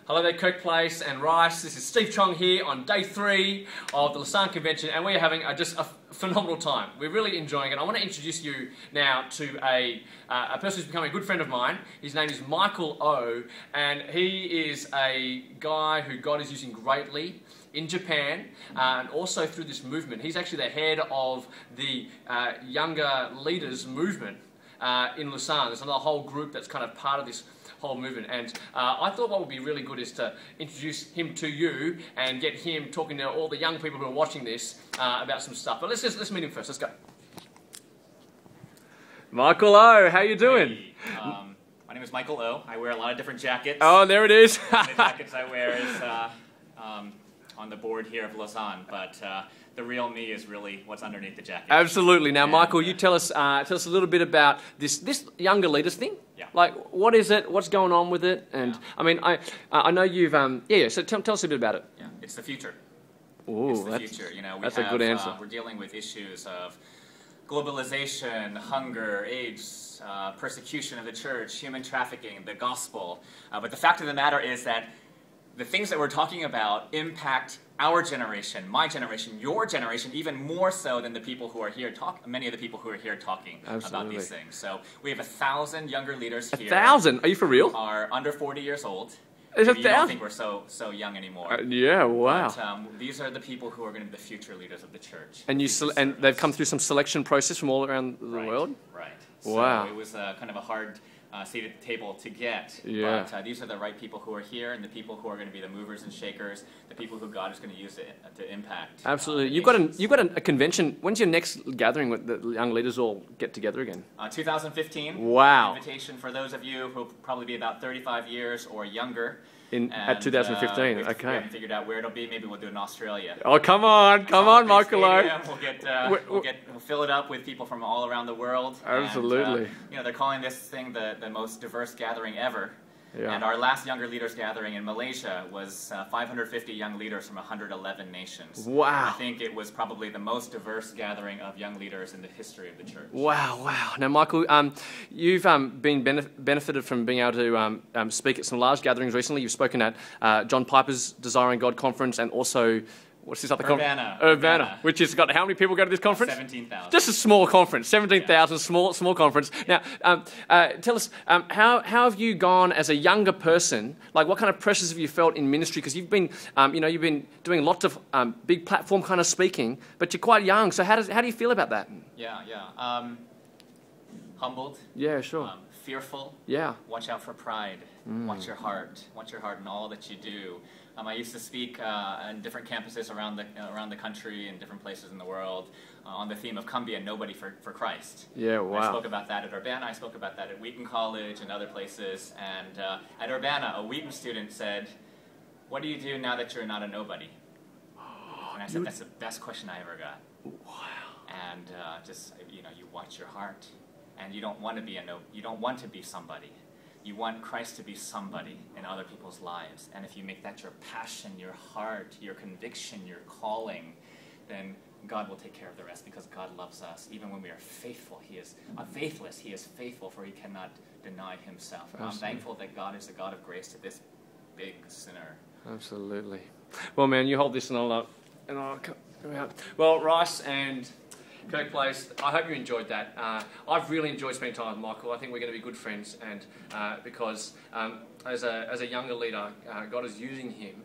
Hello there, Kirkplace and Rice. This is Steve Chong here on day 3 of the Lausanne convention, and we're having just a phenomenal time. We're really enjoying it. I want to introduce you now to a person who's become a good friend of mine. His name is Michael O, and he is a guy who God is using greatly in Japan, and also through this movement. He's actually the head of the younger leaders movement in Lausanne. There's another whole group that's kind of part of this whole movement, and I thought what would be really good is to introduce him to you and get him talking to all the young people who are watching this about some stuff. But let's meet him first. Let's go. Michael O, how you doing? Hey, my name is Michael O. I wear a lot of different jackets. Oh, there it is. The jackets I wear is on the board here of Lausanne, but the real me is really what's underneath the jacket. Absolutely. Now, Michael, you tell us a little bit about this younger leaders thing. Yeah. Like, what is it? What's going on with it? And I mean, I know you've yeah. So tell us a bit about it. Yeah, it's the future. Ooh, it's the future. You know, that's a good answer. We're dealing with issues of globalization, hunger, AIDS, persecution of the church, human trafficking, the gospel. But the fact of the matter is that the things that we're talking about impact our generation, my generation, your generation, even more so than the people who are here many of the people who are here talking about these things. So we have 1,000 younger leaders here. 1,000? Are you for real? Are under 40 years old. There's 1,000? You don't think we're so young anymore. Yeah, wow. But, these are the people who are going to be the future leaders of the church. And and they've come through some selection process from all around the world? Right. Wow. So it was kind of a hard seat at the table to get. Yeah. But these are the right people who are here, and the people who are going to be the movers and shakers, the people who God is going to use to impact. Absolutely. You've got a convention. When's your next gathering with the young leaders all get together again? 2015. Wow. Invitation for those of you who will probably be about 35 years or younger. At 2015, we okay. haven't figured out where it'll be. Maybe we'll do it in Australia. Oh, come on, Michael. We'll fill it up with people from all around the world. Absolutely. And, you know, they're calling this thing the most diverse gathering ever. Yeah. And our last younger leaders gathering in Malaysia was 550 young leaders from 111 nations. Wow. I think it was probably the most diverse gathering of young leaders in the history of the church. Wow. Now, Michael, you've been benefited from being able to speak at some large gatherings recently. You've spoken at John Piper's Desiring God conference, and also, what's this other conference? Urbana, which has got how many people go to this conference? 17,000. Just a small conference, 17,000, small conference. Now, tell us, how have you gone as a younger person? Like, what kind of pressures have you felt in ministry? Because you've been, you've been doing lots of big platform kind of speaking, but you're quite young. So how do you feel about that? Yeah. Humbled. Yeah, sure. Fearful. Yeah. Watch out for pride. Watch your heart. Watch your heart in all that you do. I used to speak on different campuses around the country and different places in the world on the theme of "Come be a nobody for Christ." Yeah, wow. I spoke about that at Urbana. I spoke about that at Wheaton College and other places. And at Urbana, a Wheaton student said, "What do you do now that you're not a nobody?" And I said, "That's the best question I ever got." Wow. And you watch your heart, and you don't want to be you don't want to be somebody. You want Christ to be somebody in other people's lives. And if you make that your passion, your heart, your conviction, your calling, then God will take care of the rest, because God loves us. Even when we are faithful, He is faithless. He is faithful, for He cannot deny Himself. And I'm thankful that God is a God of grace to this big sinner. Absolutely. Well, man, you hold this and I'll come out. Well, Rice and Kirkplace, I hope you enjoyed that. I've really enjoyed spending time with Michael. I think we're going to be good friends, and because as a younger leader, God is using him.